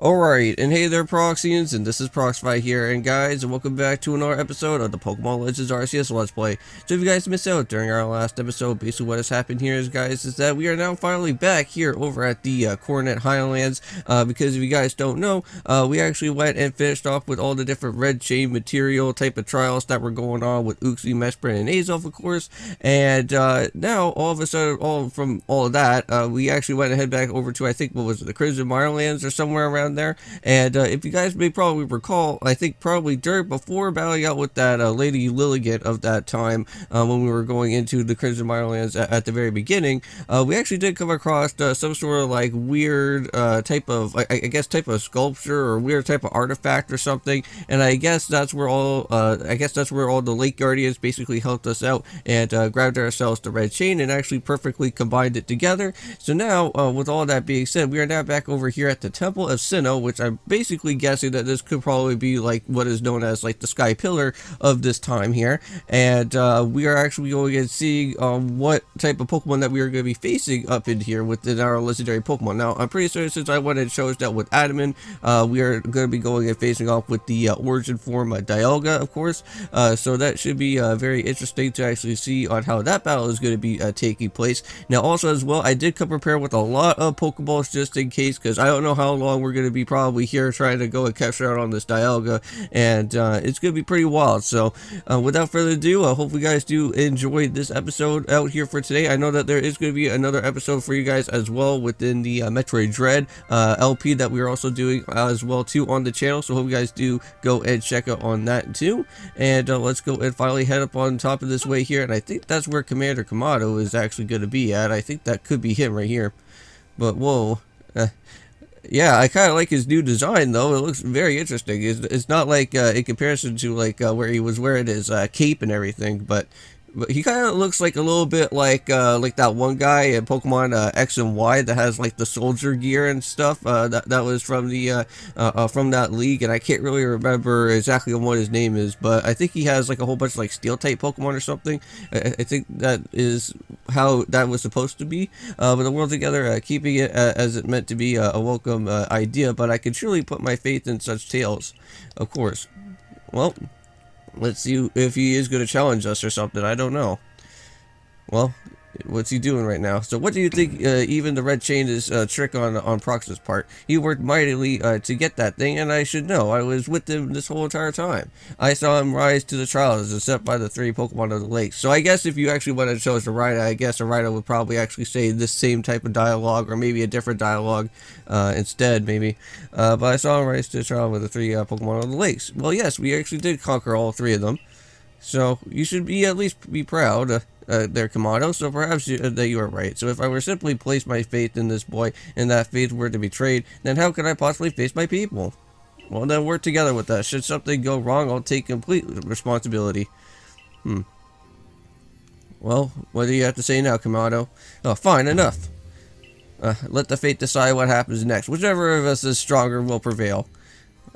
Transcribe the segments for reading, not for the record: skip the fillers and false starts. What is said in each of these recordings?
Alright, and hey there Proxyians, and this is Proxify here, and guys, and welcome back to another episode of the Pokemon Legends of Arceus Let's Play. So if you guys missed out during our last episode, basically what has happened here is, guys, is that we are now finally back here over at the Coronet Highlands, because if you guys don't know, we actually went and finished off with all the different red chain material type of trials that were going on with Uxie, Mesprit, and Azelf, of course, and now, all of a sudden, from all of that, we actually went and head back over to, I think, what was it, the Crimson Mirelands or somewhere around there. And if you guys may probably recall, I think probably before battling out with that Lady Lilligant of that time, when we were going into the Crimson Mirelands at the very beginning, we actually did come across some sort of like weird type of, I guess, type of sculpture or weird type of artifact or something. And I guess that's where all the Lake Guardians basically helped us out and grabbed ourselves the red chain and actually perfectly combined it together. So now, with all that being said, we are now back over here at the Temple of Sinnoh, which I'm basically guessing that this could probably be like what is known as like the Sky Pillar of this time here. And we are actually going and seeing what type of Pokemon that we are going to be facing up in here within our legendary Pokemon. Now, I'm pretty certain since I went and chose that with Adaman, we are going to be going and facing off with the origin form Dialga, of course. So that should be very interesting to actually see on how that battle is going to be taking place. Now, also as well, I did come prepared with a lot of Pokeballs just in case, because I don't know how long we're going to be probably here trying to go and catch out on this Dialga, and it's going to be pretty wild. So without further ado, I hope you guys do enjoy this episode out here for today. I know that there is going to be another episode for you guys as well within the Metroid Dread LP that we are also doing as well too on the channel, so hope you guys do go and check out on that too. And let's go and finally head up on top of this way here, and I think that's where Commander Kamado is actually going to be at. I think that could be him right here, but whoa. Yeah, I kind of like his new design, though. It looks very interesting. It's not like, in comparison to, like, where he was wearing his cape and everything, but he kind of looks like a little bit like that one guy in Pokemon X and Y that has, like, the soldier gear and stuff. That was from the, from that league, and I can't really remember exactly what his name is, but I think he has, like, a whole bunch of, like, Steel-type Pokemon or something. I think that is how that was supposed to be. But the world together, keeping it as it meant to be a welcome idea, but I can surely put my faith in such tales, of course. Well, let's see if he is going to challenge us or something. I don't know. Well, what's he doing right now? So what do you think even the red chain is a trick on Prox's part? He worked mightily to get that thing, and I should know. I was with him this whole entire time. I saw him rise to the trials as set by the 3 Pokemon of the lake. So I guess if you actually went and chose a writer, I guess a writer would probably actually say this same type of dialogue, or maybe a different dialogue instead, maybe. But I saw him rise to the trial with the 3 Pokemon of the lakes. Well, yes, we actually did conquer all 3 of them. So you should be at least be proud. There, Kamado, so perhaps that you are right. So if I were simply place my faith in this boy, and that faith were to be betrayed, then how could I possibly face my people? Well, then work together with us. Should something go wrong, I'll take complete responsibility. Well, what do you have to say now, Kamado? Oh, fine, enough. Let the fate decide what happens next. Whichever of us is stronger will prevail.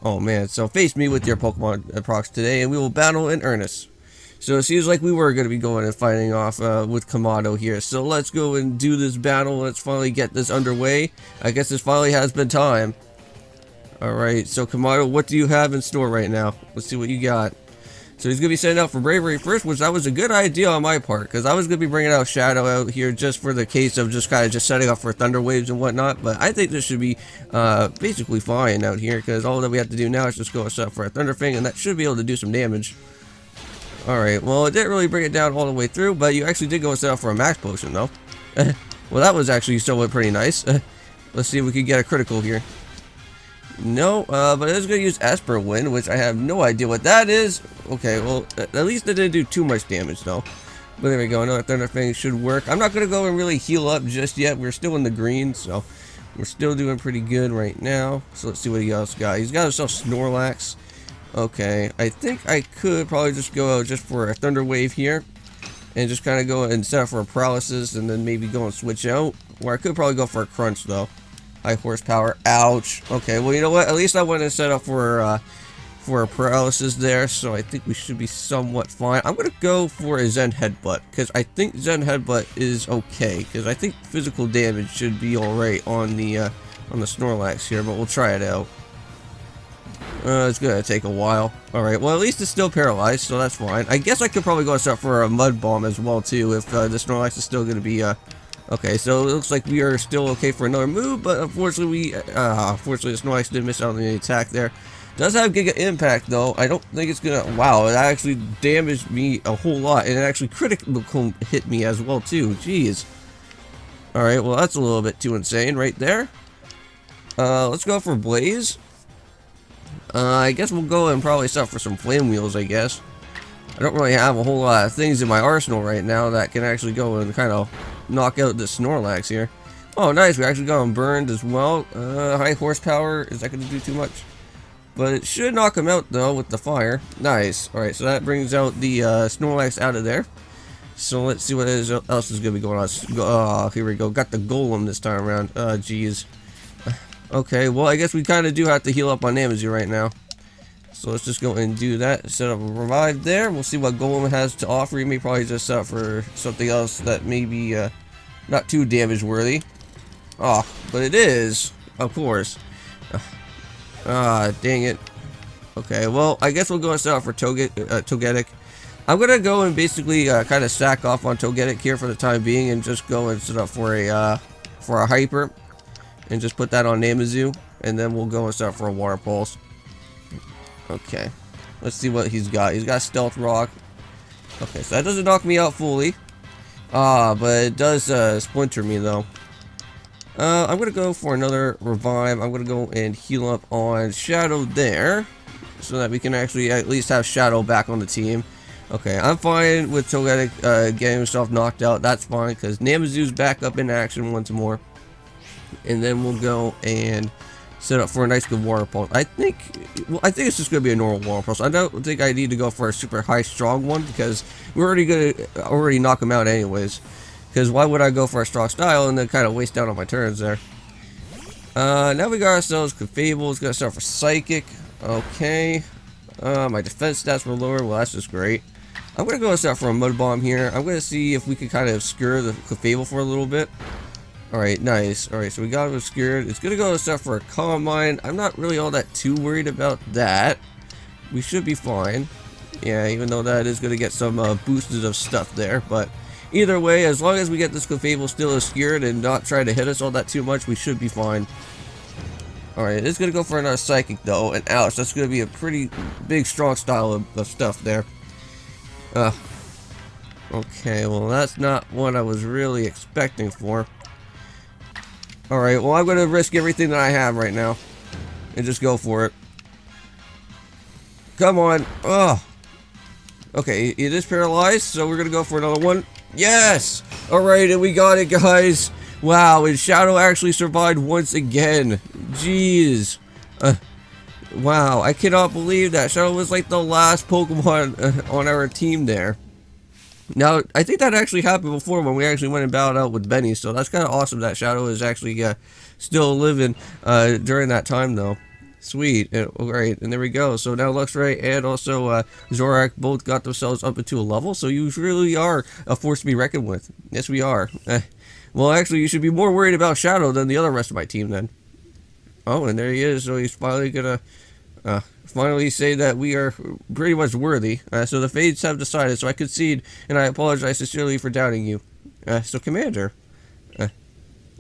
Oh man, so face me with your Pokemon Prox today, and we will battle in earnest. So it seems like we were going to be going and fighting off with Kamado here. So let's go and do this battle. Let's finally get this underway. I guess this finally has been time. Alright, so Kamado, what do you have in store right now? Let's see what you got. So he's going to be sending out for Bravery first, which that was a good idea on my part, because I was going to be bringing out Shadow out here just for the case of just kind of just setting up for Thunder Waves and whatnot, but I think this should be basically fine out here, because all that we have to do now is just go and set up for a Thunder Fang, and that should be able to do some damage. Alright, well, it didn't really bring it down all the way through, but you actually did go and set up for a Max Potion, though. Well, that was actually somewhat pretty nice. Let's see if we can get a critical here. No, but it is going to use Esper Wind, which I have no idea what that is. Okay, well, at least it didn't do too much damage, though. But there we go, another Thunder Fang should work. I'm not going to go and really heal up just yet. We're still in the green, so we're still doing pretty good right now. So let's see what he else got. He's got himself Snorlax. Okay, I think I could probably just go out just for a Thunder Wave here. And just kind of go and set up for a Paralysis and then maybe go and switch out. Or I could probably go for a Crunch, though. High horsepower. Ouch. Okay, well, you know what? At least I went and set up for a Paralysis there. So I think we should be somewhat fine. I'm going to go for a Zen Headbutt. Because I think Zen Headbutt is okay. Because I think physical damage should be alright on the on the Snorlax here, but we'll try it out. It's gonna take a while. Alright, well at least it's still paralyzed, so that's fine. I guess I could probably go start for a Mud Bomb as well too, if the Snorlax is still gonna be, okay, so it looks like we are still okay for another move, but unfortunately unfortunately the Snorlax did miss out on the attack there. Does have Giga Impact though. I don't think it's gonna, wow, it actually damaged me a whole lot, and it actually critical hit me as well too, jeez. Alright, well that's a little bit too insane right there. Let's go for Blaze. I guess we'll go and probably start for some Flame Wheels, I guess. I don't really have a whole lot of things in my arsenal right now that can actually go and kind of knock out the Snorlax here. Oh, nice. We actually got him burned as well. High horsepower. Is that going to do too much? But it should knock him out, though, with the fire. Nice. Alright, so that brings out the Snorlax out of there. So let's see what else is going to be going on. Here we go. Got the Golem this time around. Jeez. Okay, well, I guess we kind of do have to heal up on Namazu right now. So let's just go and do that. Set up a revive there. We'll see what Golem has to offer. He may probably just set up for something else that may be not too damage worthy. Oh, but it is, of course. Dang it. Okay, well, I guess we'll go and set up for Togetic. I'm going to go and basically kind of sack off on Togetic here for the time being and just go and set up for a Hyper. And just put that on Namazu, and then we'll go and start for a Water Pulse. Okay, let's see what he's got. He's got Stealth Rock. Okay, so that doesn't knock me out fully. But it does splinter me though. I'm gonna go for another revive. I'm gonna go and heal up on Shadow there, so that we can actually at least have Shadow back on the team. Okay, I'm fine with Togetic getting himself knocked out. That's fine because Namazu's back up in action once more. And then we'll go and set up for a nice good Water Pulse. I think it's just going to be a normal Water Pulse. I don't think I need to go for a super high strong one because we're already going to knock him out anyways. Because why would I go for a strong style and then kind of waste down on my turns there? Now we got ourselves Clefable. It's going to start for Psychic. Okay. My defense stats were lower. Well, that's just great. I'm going to go and start for a Mud Bomb here. I'm going to see if we can kind of obscure the Clefable for a little bit. Alright, nice. Alright, so we got it obscured. It's gonna go and stuff for a Calm Mind. I'm not really all that too worried about that. We should be fine. Yeah, even though that is gonna get some boosters of stuff there. But either way, as long as we get this Clefable still obscured and not try to hit us all that too much, we should be fine. Alright, it's gonna go for another Psychic though. And ouch, that's gonna be a pretty big, strong style of stuff there. Okay, well that's not what I was really expecting for. Alright, well I'm going to risk everything that I have right now. And just go for it. Come on. Ugh. Okay, it is paralyzed, so we're going to go for another one. Yes! Alright, and we got it, guys. Wow, and Shadow actually survived once again. Jeez. Wow, I cannot believe that. Shadow was like the last Pokemon on our team there. Now, I think that actually happened before when we actually went and battled out with Benny, so that's kind of awesome that Shadow is actually still living during that time, though. Sweet. Alright, and there we go. So now Luxray and also Zorak both got themselves up into a level, so you really are a force to be reckoned with. Yes, we are. Well, actually, you should be more worried about Shadow than the other rest of my team, then. Oh, and there he is, so he's finally gonna finally say that we are pretty much worthy. So the Fates have decided, so I concede, and I apologize sincerely for doubting you. So Commander,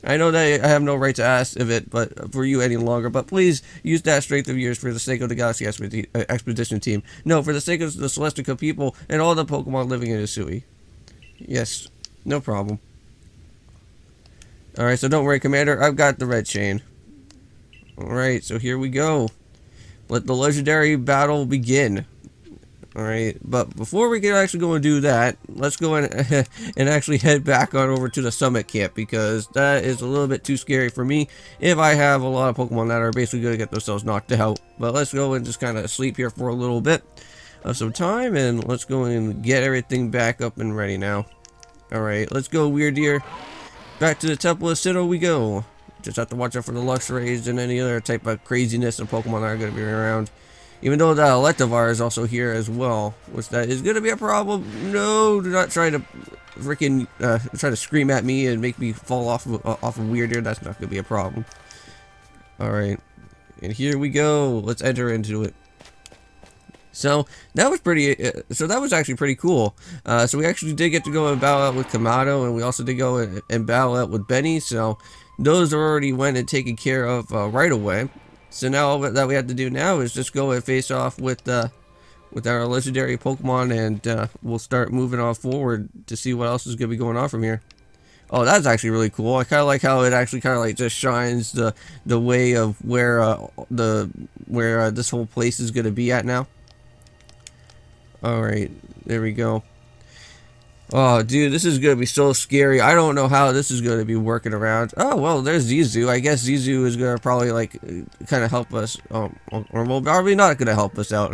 I know that I have no right to ask of it but for you any longer, but please use that strength of yours for the sake of the Galaxy Expedition team. No, for the sake of the Celestica people and all the Pokemon living in Hisui. Yes, no problem. Alright, so don't worry, Commander, I've got the red chain. Alright, so here we go. Let the legendary battle begin. Alright, but before we can actually go and do that, let's go in and actually head back on over to the summit camp, because that is a little bit too scary for me if I have a lot of Pokemon that are basically going to get themselves knocked out. But let's go and just kind of sleep here for a little bit of some time, and let's go and get everything back up and ready now. Alright, let's go, Weird Deer. Back to the Temple of Sinnoh we go. Just have to watch out for the Luxrays and any other type of craziness of Pokemon that are going to be around. Even though the Electivire is also here as well, which that is going to be a problem. No, do not try to freaking try to scream at me and make me fall off of Weird Deer. That's not going to be a problem. Alright. And here we go. Let's enter into it. So that was that was actually pretty cool. So we actually did get to go and battle out with Kamado, and we also did go and battle out with Benny. So those already went and taken care of right away. So now all that we have to do now is just go and face off with our legendary Pokemon, and we'll start moving on forward to see what else is going to be going on from here. Oh, that's actually really cool. I kind of like how it actually kind of like just shines the way of where this whole place is going to be at now. Alright, there we go. Oh, dude, this is going to be so scary. I don't know how this is going to be working around. Oh, well, there's Zizu. I guess Zizu is going to probably, like, kind of help us. Or well, probably not going to help us out.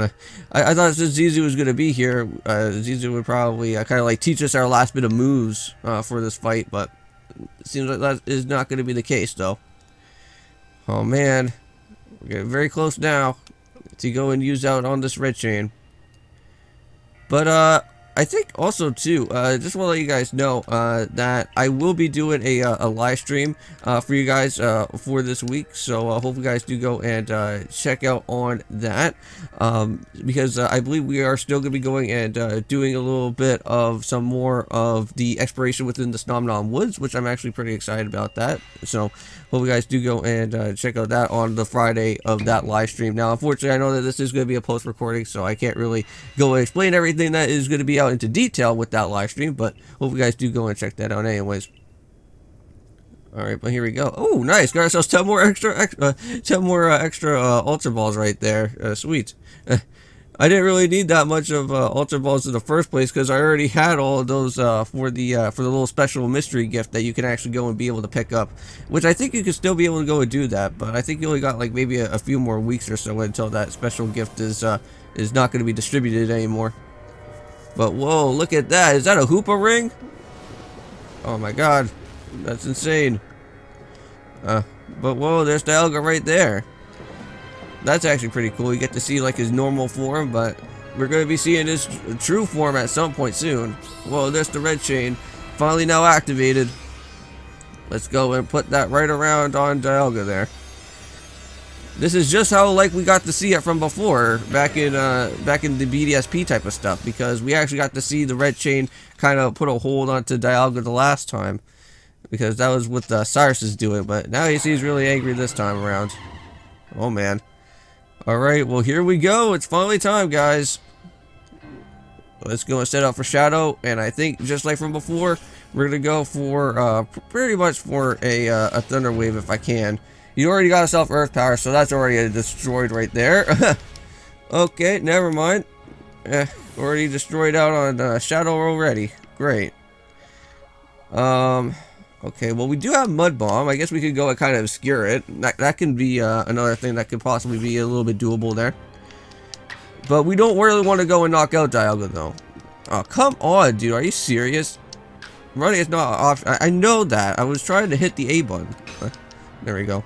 I thought since Zizu was going to be here, Zizu would probably kind of, like, teach us our last bit of moves for this fight. But it seems like that is not going to be the case, though. Oh, man. We're getting very close now to go and use out on this red chain. But, I think also, too, just want to let you guys know, that I will be doing a live stream, for you guys, for this week. So, hope you guys do go and, check out on that, because, I believe we are still going to be going and, doing a little bit of some more of the exploration within the Snom Woods, which I'm actually pretty excited about that. So, hope you guys do go and, check out that on the Friday of that live stream. Now, unfortunately, I know that this is going to be a post recording, so I can't really go and explain everything that is going to be out into detail with that live stream, but hope you guys do go and check that out anyways. Alright, but here we go. Oh, nice. Got ourselves 10 more extra Ultra Balls right there. Sweet. I didn't really need that much of Ultra Balls in the first place because I already had all of those for the little special mystery gift that you can actually go and be able to pick up, which I think you can still be able to go and do that, but I think you only got like maybe a few more weeks or so until that special gift is not going to be distributed anymore. But whoa, look at that. Is that a Hoopa ring? Oh my god. That's insane. But whoa, there's Dialga right there. That's actually pretty cool. You get to see like his normal form, but we're going to be seeing his true form at some point soon. Whoa, there's the red chain. Finally now activated. Let's go and put that right around on Dialga there. This is just how like we got to see it from before, back in the BDSP type of stuff, because we actually got to see the red chain kind of put a hold onto Dialga the last time, because that was what Cyrus is doing. But now he's really angry this time around. Oh man. All right, well here we go. It's finally time, guys. Let's go and set up for Shadow, and I think just like from before, we're gonna go for pretty much for a Thunder Wave if I can. You already got yourself Earth Power, so that's already destroyed right there. Okay, never mind. Already destroyed out on Shadow already. Great. Okay, well we do have Mud Bomb. I guess we could go and kind of obscure it. That can be another thing that could possibly be a little bit doable there. But we don't really want to go and knock out Dialga though. Oh, come on, dude. Are you serious? Running is not an option. I know that. I was trying to hit the A button. There we go.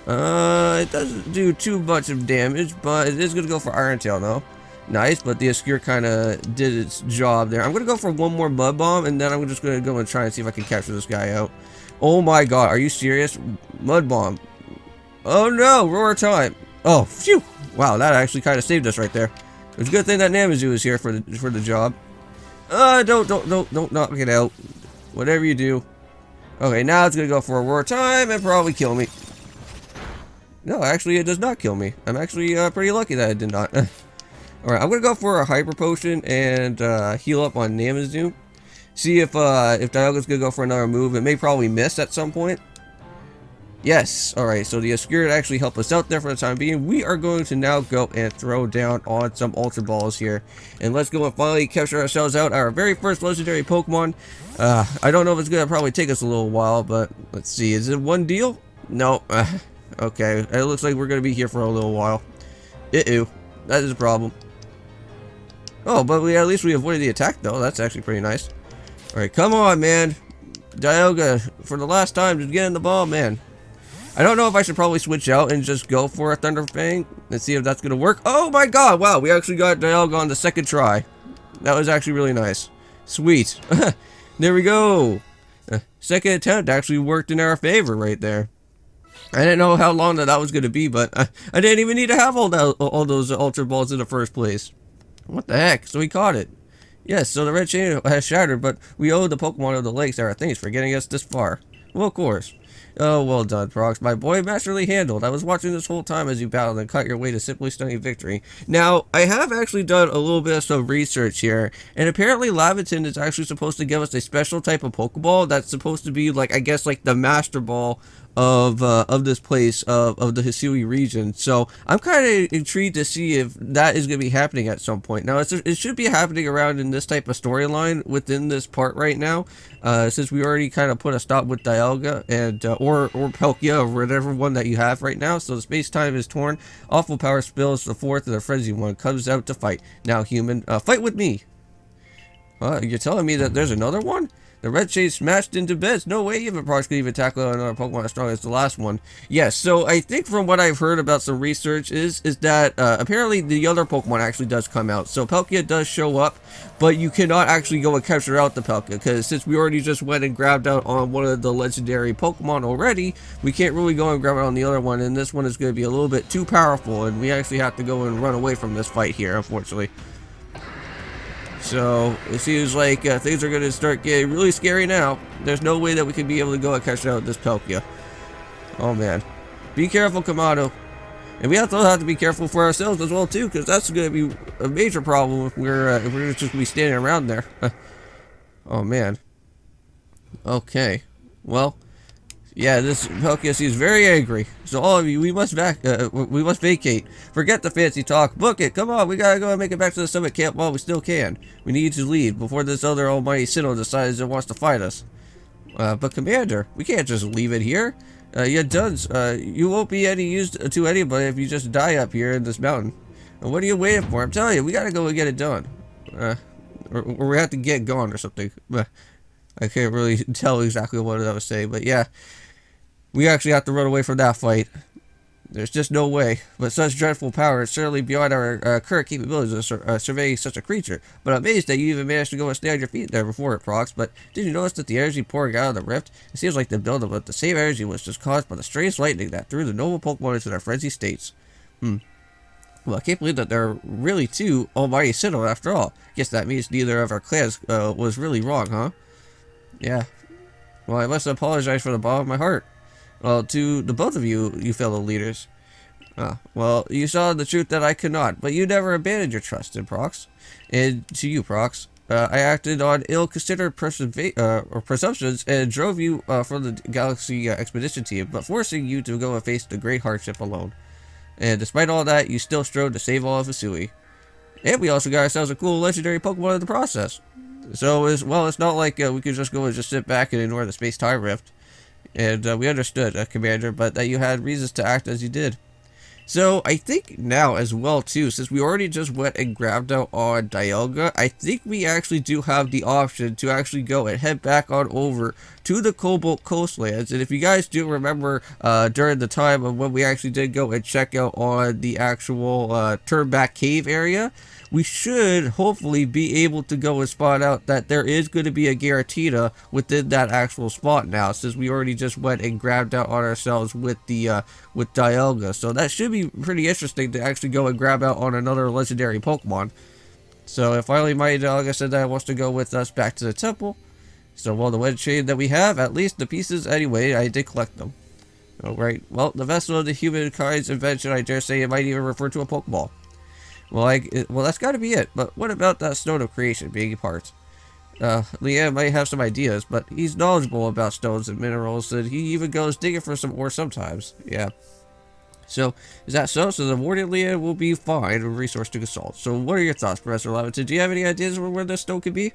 It doesn't do too much of damage, but it is going to go for Iron Tail, though. Nice, but the Obscure kind of did its job there. I'm going to go for one more Mud Bomb, and then I'm just going to go and try and see if I can capture this guy out. Oh my god, are you serious? Mud Bomb. Oh no, Roar Time. Oh, phew. Wow, that actually kind of saved us right there. It's a good thing that Namazu is here for the job. Don't knock it out. Whatever you do. Okay, now it's going to go for a Roar Time and probably kill me. No, actually, it does not kill me. I'm actually pretty lucky that it did not. Alright, I'm going to go for a Hyper Potion and heal up on Namazu. See if Dialga's going to go for another move. It may probably miss at some point. Yes. Alright, so the Obscure actually helped us out there for the time being. We are going to now go and throw down on some Ultra Balls here. And let's go and finally capture ourselves out our very first legendary Pokemon. I don't know if it's going to probably take us a little while, but let's see. Is it one deal? No. Okay, it looks like we're going to be here for a little while. Uh-oh. That is a problem. Oh, but at least we avoided the attack, though. That's actually pretty nice. Alright, come on, man. Dialga, for the last time, just get in the ball, man. I don't know if I should probably switch out and just go for a Thunder Fang and see if that's going to work. Oh my god, wow, we actually got Dialga on the second try. That was actually really nice. Sweet. There we go. Second attempt actually worked in our favor right there. I didn't know how long that was going to be, but I didn't even need to have all those Ultra Balls in the first place. What the heck? So we caught it. Yes, so the red chain has shattered, but we owe the Pokemon of the lakes our thanks for getting us this far. Well, of course. Oh, well done, Prox. My boy, masterly handled. I was watching this whole time as you battled and cut your way to simply stunning victory. Now, I have actually done a little bit of some research here, and apparently Laventon is actually supposed to give us a special type of Pokeball that's supposed to be like, I guess, like the Master Ball of this place of the Hisui region. So I'm kind of intrigued to see if that is going to be happening at some point. Now it should be happening around in this type of storyline within this part right now, since we already kind of put a stop with Dialga and or Palkia or whatever one that you have right now. So the space time is torn. Awful power spills. The fourth of the frenzy one comes out to fight. Now human, fight with me. You're telling me that there's another one? The red shade smashed into bits. No way even Prox could even tackle another Pokemon as strong as the last one. Yes, so I think from what I've heard about some research is that apparently the other Pokemon actually does come out. So Palkia does show up, but you cannot actually go and capture out the Palkia, because since we already just went and grabbed out on one of the legendary Pokemon already, we can't really go and grab it on the other one, and this one is going to be a little bit too powerful, and we actually have to go and run away from this fight here, unfortunately. So it seems like things are going to start getting really scary now. There's no way that we can be able to go and catch out this Palkia. Oh man. Be careful, Kamado. And we also have to be careful for ourselves as well too, because that's going to be a major problem if we're just going to be standing around there. Oh man. Okay. Well, yeah, this Palkia seems very angry. So all of you, we must vacate. Forget the fancy talk. Book it. Come on, we gotta go and make it back to the summit camp while we still can. We need to leave before this other almighty Sinnoh decides it wants to fight us. But Commander, we can't just leave it here. You're done. You won't be any use to anybody if you just die up here in this mountain. And what are you waiting for? I'm telling you, we gotta go and get it done. Or we have to get gone or something. I can't really tell exactly what I was saying, but yeah. We actually have to run away from that fight. There's just no way. But such dreadful power is certainly beyond our current capabilities of surveying such a creature. But I'm amazed that you even managed to go and stay on your feet there before it, Prox. But did you notice that the energy pouring out of the rift? It seems like the buildup of the same energy was just caused by the strange lightning that threw the noble Pokemon into their frenzied states. Well, I can't believe that there are really two almighty Sinnoh after all. Guess that means neither of our clans was really wrong, huh? Yeah. Well, I must apologize from the bottom of my heart. Well, to the both of you, you fellow leaders. Well, you saw the truth that I could not, but you never abandoned your trust in Prox. And to you, Prox, I acted on ill-considered presumptions and drove you from the Galaxy Expedition team, but forcing you to go and face the great hardship alone. And despite all that, you still strove to save all of Hisui. And we also got ourselves a cool legendary Pokemon in the process. So, it's not like we could just go and just sit back and ignore the space-time rift. And we understood, Commander, but that you had reasons to act as you did. So I think now as well too, since we already just went and grabbed out on Dialga, I think we actually do have the option to actually go and head back on over to the Cobalt Coastlands. And if you guys do remember during the time of when we actually did go and check out on the actual Turnback Cave area, we should hopefully be able to go and spot out that there is going to be a Giratina within that actual spot now, since we already just went and grabbed out on ourselves with the with Dialga. So that should be pretty interesting to actually go and grab out on another legendary Pokemon. So if finally my Dialga said that it wants to go with us back to the temple. So well, the wedge chain that we have, at least the pieces anyway, I did collect them. Alright, well, the vessel of the humankind's invention, I dare say it might even refer to a Pokeball. Well, that's got to be it. But what about that stone of creation being part? Leanne might have some ideas, but he's knowledgeable about stones and minerals, and he even goes digging for some ore sometimes. Yeah. So, is that so? So the warden Leanne will be fine, a resource to consult. So what are your thoughts, Professor Laventon? Do you have any ideas where this stone could be?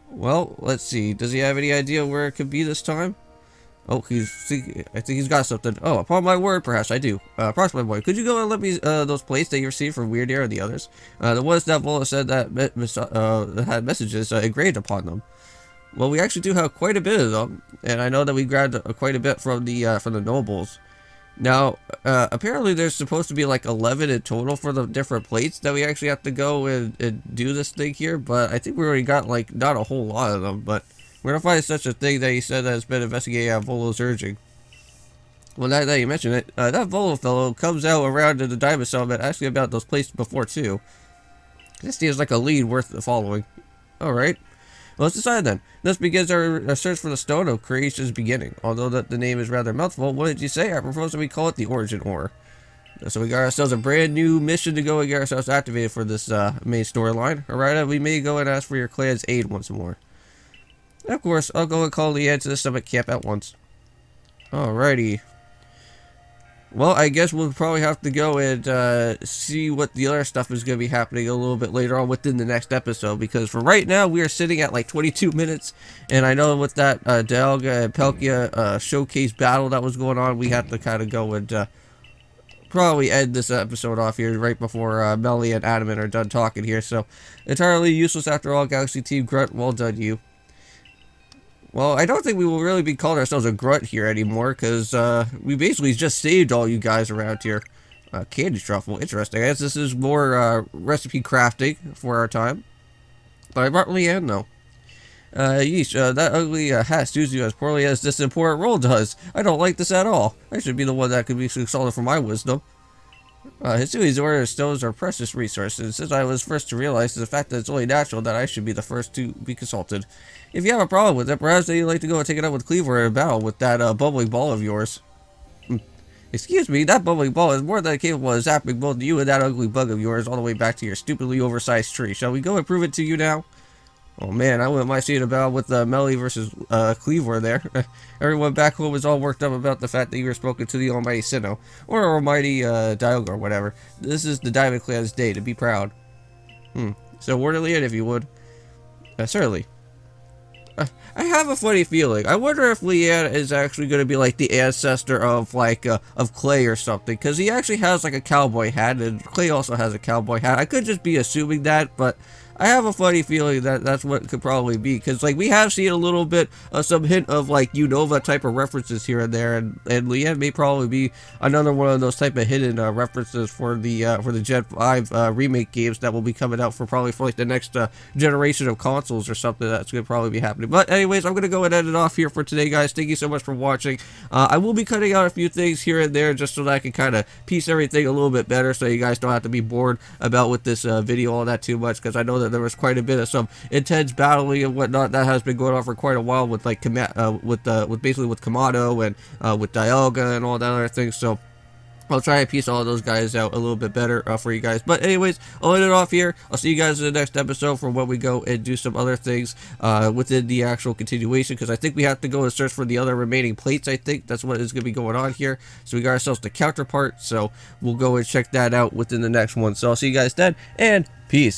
Well, let's see. Does he have any idea where it could be this time? Oh, I think he's got something. Oh, upon my word, perhaps I do. Proxify boy, could you go and let me those plates that you received from Weird Air and the others? The ones that Vola said that had messages engraved upon them. Well, we actually do have quite a bit of them, and I know that we grabbed quite a bit from the nobles. Now, apparently there's supposed to be like 11 in total for the different plates that we actually have to go and do this thing here, but I think we already got like not a whole lot of them, but we're gonna find such a thing that he said that has been investigating at Volo's urging. Well, now that you mention it, that Volo fellow comes out around in the Diamond Summit asking about those places before, too. This seems like a lead worth following. Alright. Well, let's decide then. This begins our search for the Stone of Creation's beginning. Although the name is rather mouthful, what did you say? I propose that we call it the Origin Ore. So we got ourselves a brand new mission to go and get ourselves activated for this main storyline. Alright, we may go and ask for your clan's aid once more. Of course, I'll go and call Leanne to the summit camp at once. Alrighty. Well, I guess we'll probably have to go and see what the other stuff is going to be happening a little bit later on within the next episode. Because for right now, we are sitting at like 22 minutes. And I know with that Dialga and Palkia showcase battle that was going on, we have to kind of go and probably end this episode off here right before Melly and Adamant are done talking here. So, entirely useless after all, Galaxy Team Grunt. Well done, you. Well, I don't think we will really be calling ourselves a grunt here anymore, because we basically just saved all you guys around here. Candy truffle, interesting. I guess this is more recipe crafting for our time. But I brought Leanne, though. Yeesh, that ugly hat suits you as poorly as this important role does. I don't like this at all. I should be the one that could be consulted for my wisdom. Hisui's order stones are precious resources. Since I was first to realize the fact that it's only natural that I should be the first to be consulted. If you have a problem with it, perhaps you'd like to go and take it up with Cleaver in a battle with that bubbling ball of yours. Excuse me, that bubbling ball is more than capable of zapping both you and that ugly bug of yours all the way back to your stupidly oversized tree. Shall we go and prove it to you now? Oh man, I wouldn't mind seeing a battle with Melly versus Cleaver there. Everyone back home was all worked up about the fact that you were spoken to the almighty Sinnoh, or almighty Dialga or whatever. This is the Diamond Clan's day to be proud. So orderly it if you would. Certainly. I have a funny feeling. I wonder if Leanne is actually going to be like the ancestor of like of Clay or something, because he actually has like a cowboy hat, and Clay also has a cowboy hat. I could just be assuming that, but I have a funny feeling that that's what it could probably be, because like we have seen a little bit of some hint of like Unova type of references here and there, and Leanne may probably be another one of those type of hidden references for the Gen 5 remake games that will be coming out for like the next generation of consoles or something that's going to probably be happening. But anyways, I'm going to go and end it off here for today, guys. Thank you so much for watching. I will be cutting out a few things here and there just so that I can kind of piece everything a little bit better, so you guys don't have to be bored about with this video all that too much, because I know that there was quite a bit of some intense battling and whatnot that has been going on for quite a while with like basically with Kamado and with Dialga and all that other things. So I'll try and piece all of those guys out a little bit better for you guys. But anyways, I'll end it off here. I'll see you guys in the next episode for when we go and do some other things within the actual continuation, because I think we have to go and search for the other remaining plates. I think that's what is going to be going on here. So we got ourselves the counterpart, so we'll go and check that out within the next one. So I'll see you guys then, and peace.